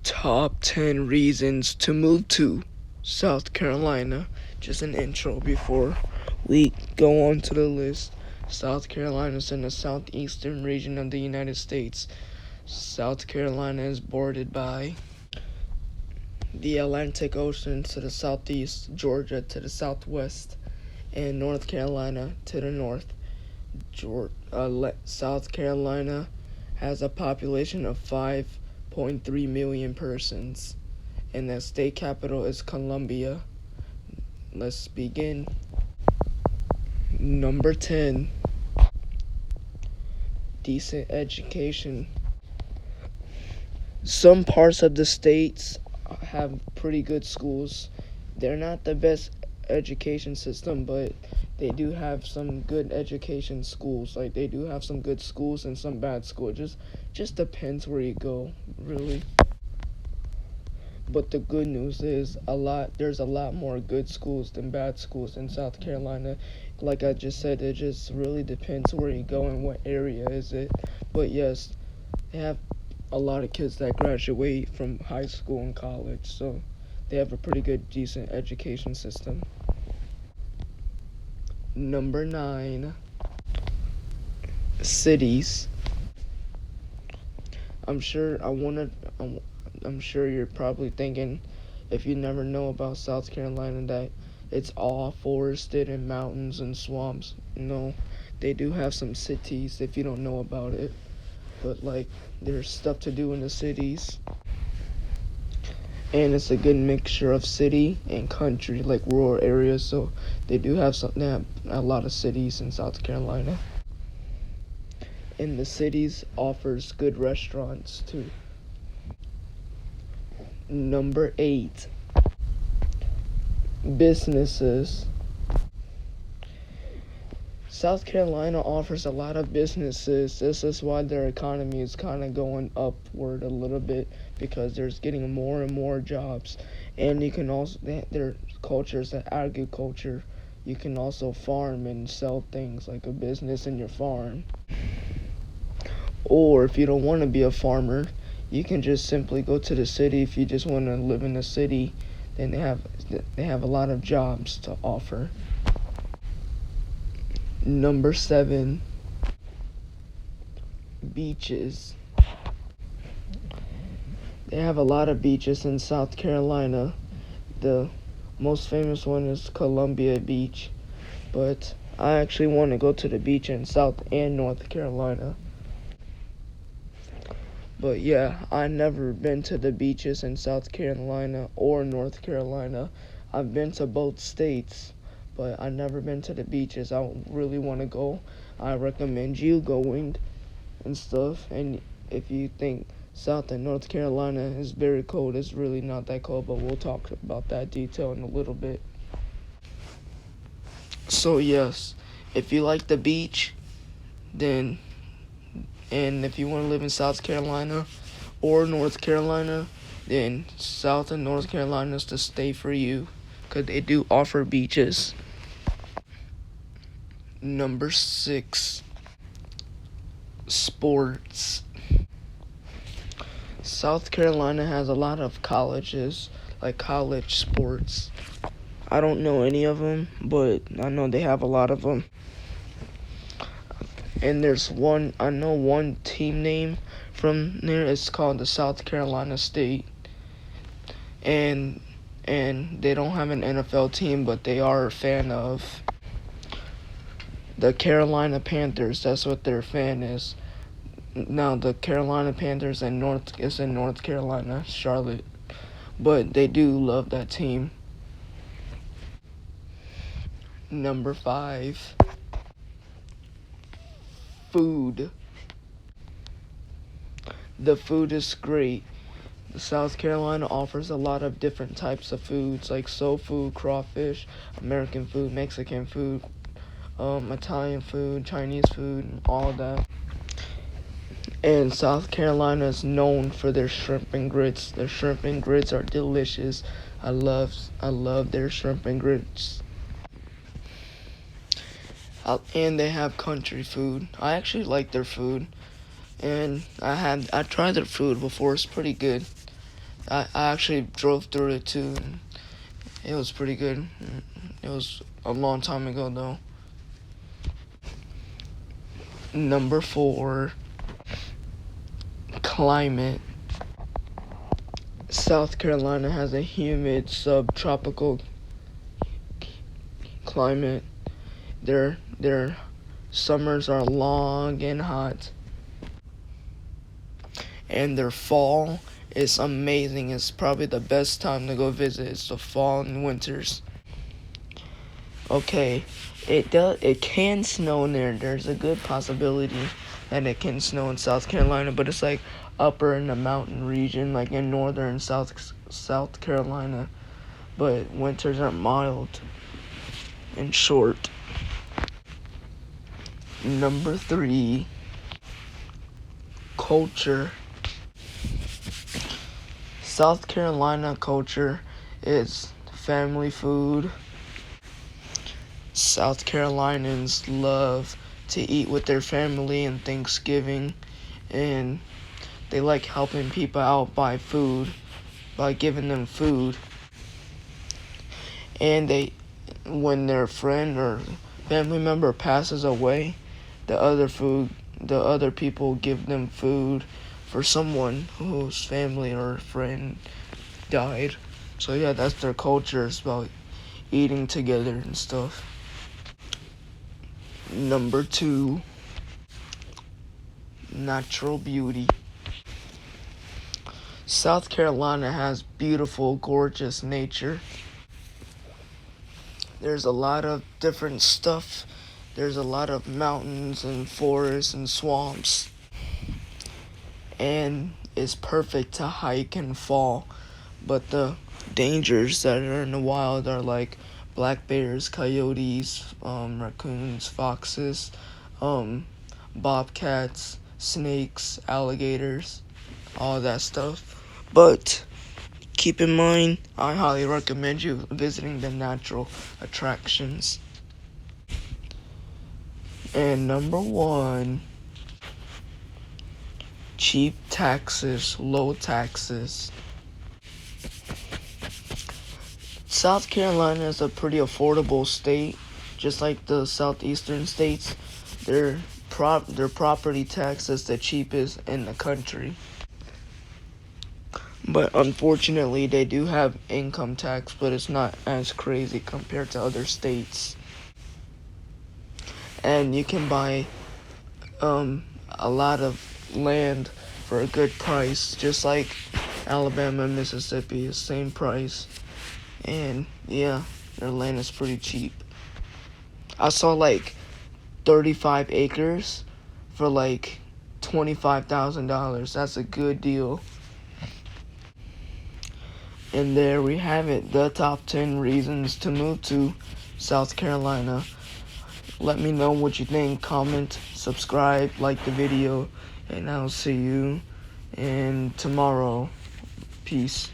Top 10 reasons to move to South Carolina. Just an intro before we go on to the list. South Carolina is in the southeastern region of the United States. South Carolina is bordered by the Atlantic Ocean to the southeast, Georgia to the southwest, and North Carolina to the north. South Carolina has a population of 5.3 million persons, and the state capital is Columbia. Let's begin. Number 10, decent education. Some parts of the states have pretty good schools. They're not the best education system, but they do have some good education schools. Like, they do have some good schools and some bad schools. Just depends where you go, really. But the good news is there's a lot more good schools than bad schools in South Carolina. Like I just said, it just really depends where you go and what area is it. But yes, they have a lot of kids that graduate from high school and college, so they have a pretty good, decent education system. Number 9, cities. I'm sure you're probably thinking, if you never know about South Carolina, that it's all forested and mountains and swamps. No, they do have some cities if you don't know about it. But like, there's stuff to do in the cities. And it's a good mixture of city and country, like rural areas. So they have a lot of cities in South Carolina. And the cities offers good restaurants too. Number 8, businesses. South Carolina offers a lot of businesses. This is why their economy is kind of going upward a little bit, because there's getting more and more jobs. And you can also, their culture is agriculture. You can also farm and sell things like a business in your farm. Or if you don't want to be a farmer, you can just simply go to the city. If you just want to live in the city, then they have a lot of jobs to offer. Number 7, beaches. They have a lot of beaches in South Carolina. The most famous one is Columbia Beach, but I actually want to go to the beach in South and North Carolina. But yeah, I've never been to the beaches in South Carolina or North Carolina. I've been to both states, but I've never been to the beaches. I really want to go. I recommend you going and stuff. And if you think South and North Carolina is very cold, it's really not that cold, but we'll talk about that detail in a little bit. So yes, if you like the beach, and if you want to live in South Carolina or North Carolina, then South and North Carolina is the state for you, because they do offer beaches. Number 6, sports. South Carolina has a lot of colleges, like college sports. I don't know any of them, but I know they have a lot of them. And I know one team name from there. It's called the South Carolina State. And they don't have an NFL team, but they are a fan of the Carolina Panthers. That's what their fan is. Now, the Carolina Panthers is in North Carolina, Charlotte. But they do love that team. Number 5, food. The food is great. South Carolina offers a lot of different types of foods, like soul food, crawfish, American food, Mexican food, Italian food, Chinese food, all of that. And South Carolina is known for their shrimp and grits. Their shrimp and grits are delicious. I love their shrimp and grits. And they have country food. I actually like their food. And I tried their food before. It's pretty good. I actually drove through it too. And it was pretty good. It was a long time ago though. Number 4, climate. South Carolina has a humid subtropical climate. Their summers are long and hot, and their fall is amazing. It's probably the best time to go visit. It's the fall and winters. Okay, it can snow there. There's a good possibility that it can snow in South Carolina, but it's like upper in the mountain region, like in northern South Carolina. But winters are mild and short. Number 3, culture. South Carolina culture is family food. South Carolinians love to eat with their family and Thanksgiving, and they like helping people out by giving them food. And when their friend or family member passes away, the other people give them food for someone whose family or friend died. So yeah, that's their culture. It's about eating together and stuff. Number 2, natural beauty. South Carolina has beautiful, gorgeous nature. There's a lot of different stuff. There's a lot of mountains and forests and swamps. And it's perfect to hike and fall. But the dangers that are in the wild are like black bears, coyotes, raccoons, foxes, bobcats, snakes, alligators, all that stuff. But keep in mind, I highly recommend you visiting the natural attractions. And number 1, cheap taxes, low taxes. South Carolina is a pretty affordable state, just like the southeastern states. Their property tax is the cheapest in the country. But unfortunately, they do have income tax, but it's not as crazy compared to other states. And you can buy a lot of land for a good price, just like Alabama and Mississippi, same price. And yeah, their land is pretty cheap. I saw like 35 acres for like $25,000. That's a good deal. And there we have it, the top 10 reasons to move to South Carolina. Let me know what you think, comment, subscribe, like the video, and I'll see you in tomorrow. Peace.